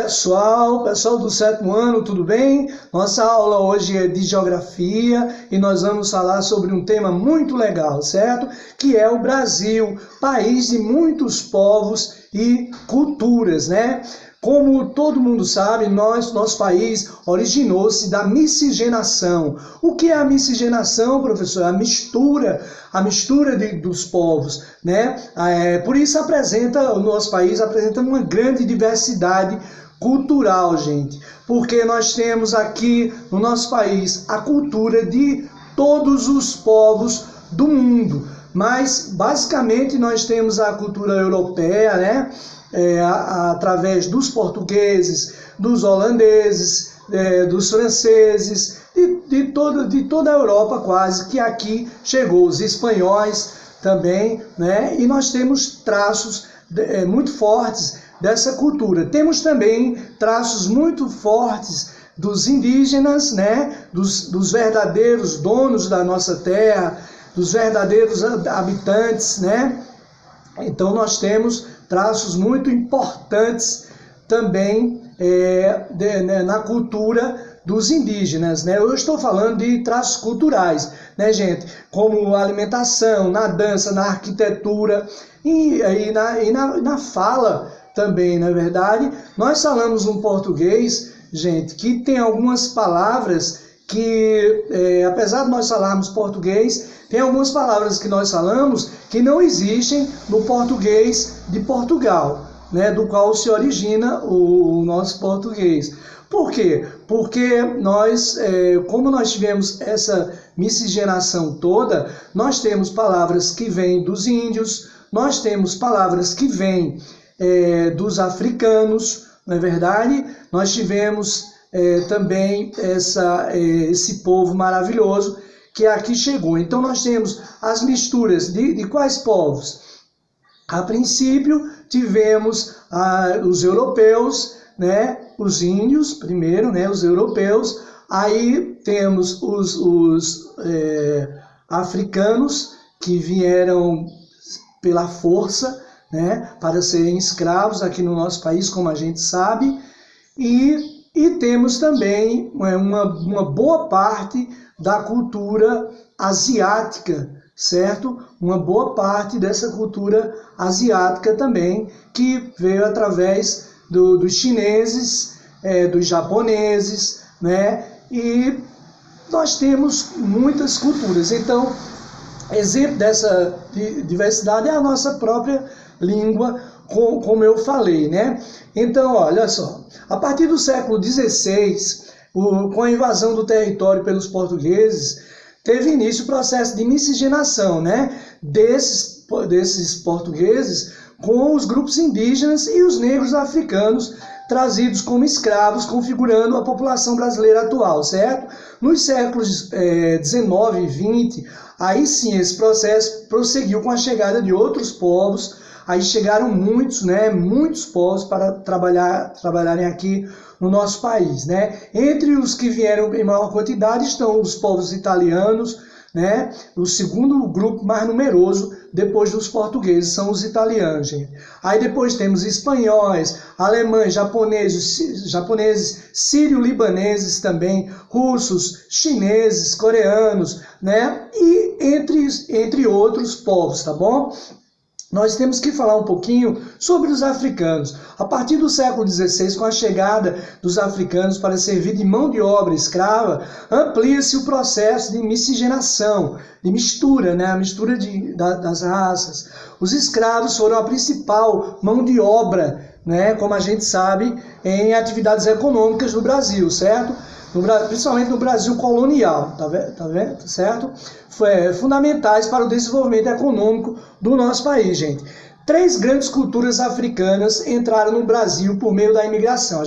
pessoal do sétimo ano, tudo bem? Nossa aula hoje é de geografia e nós vamos falar sobre um tema muito legal, certo? Que é o Brasil, país de muitos povos e culturas, né? Como todo mundo sabe, nosso país originou-se da miscigenação. O que é a miscigenação, professor? A mistura dos povos, né? Por isso o nosso país apresenta uma grande diversidade cultural, gente. Porque nós temos aqui no nosso país a cultura de todos os povos do mundo. Mas, basicamente, nós temos a cultura europeia, né? Através dos portugueses, dos holandeses, dos franceses, de toda a Europa quase, que aqui chegou, os espanhóis também, né? E nós temos traços muito fortes dessa cultura. Temos também traços muito fortes dos indígenas, né? Dos verdadeiros donos da nossa terra, dos verdadeiros habitantes, né? Então nós temos traços muito importantes também na cultura dos indígenas, né? Eu estou falando de traços culturais, né, gente? Como alimentação, na dança, na arquitetura e na fala também, na verdade. Nós falamos um português, gente, que tem algumas palavras que, apesar de nós falarmos português, tem algumas palavras que nós falamos que não existem no português de Portugal, né, do qual se origina o nosso português. Por quê? Porque nós, como nós tivemos essa miscigenação toda, nós temos palavras que vêm dos índios, nós temos palavras que vêm dos africanos, não é verdade? Nós tivemos também esse povo maravilhoso que aqui chegou. Então nós temos as misturas de quais povos? A princípio tivemos os europeus, né? Os índios primeiro, né? Os europeus. Aí temos os africanos que vieram pela força, né? Para serem escravos aqui no nosso país, como a gente sabe. E temos também uma boa parte da cultura asiática, certo? Uma boa parte dessa cultura asiática também, que veio através dos chineses, dos japoneses, né? E nós temos muitas culturas. Então, exemplo dessa diversidade é a nossa própria língua, como eu falei, né? Então, olha só, a partir do século XVI, com a invasão do território pelos portugueses, teve início o processo de miscigenação, né, desses portugueses com os grupos indígenas e os negros africanos trazidos como escravos, configurando a população brasileira atual, certo? Nos séculos 19 e 20, aí sim esse processo prosseguiu com a chegada de outros povos. Aí chegaram muitos povos para trabalharem aqui no nosso país, né? Entre os que vieram em maior quantidade estão os povos italianos, né? O segundo grupo mais numeroso depois dos portugueses são os italianos, gente. Aí depois temos espanhóis, alemães, japoneses, sírio-libaneses também, russos, chineses, coreanos, né? E entre outros povos, tá bom? Nós temos que falar um pouquinho sobre os africanos. A partir do século XVI, com a chegada dos africanos para servir de mão de obra escrava, amplia-se o processo de miscigenação, de mistura, né? A mistura das raças. Os escravos foram a principal mão de obra, né? Como a gente sabe, em atividades econômicas no Brasil, certo? Principalmente no Brasil colonial, tá vendo? Certo? Fundamentais para o desenvolvimento econômico do nosso país, gente. 3 grandes culturas africanas entraram no Brasil por meio da imigração.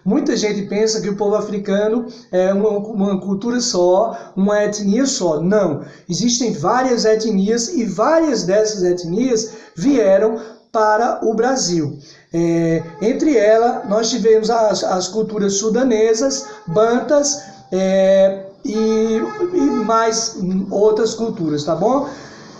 Muita gente pensa que o povo africano é uma cultura só, uma etnia só. Não, existem várias etnias e várias dessas etnias vieram para o Brasil. Entre elas, nós tivemos as culturas sudanesas, bantas e mais outras culturas, tá bom?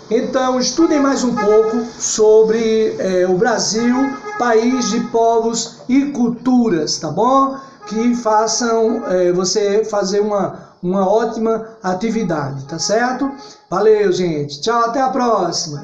Então, estudem mais um pouco sobre o Brasil, país de povos e culturas, tá bom? Que façam você fazer uma ótima atividade, tá certo? Valeu, gente. Tchau, até a próxima.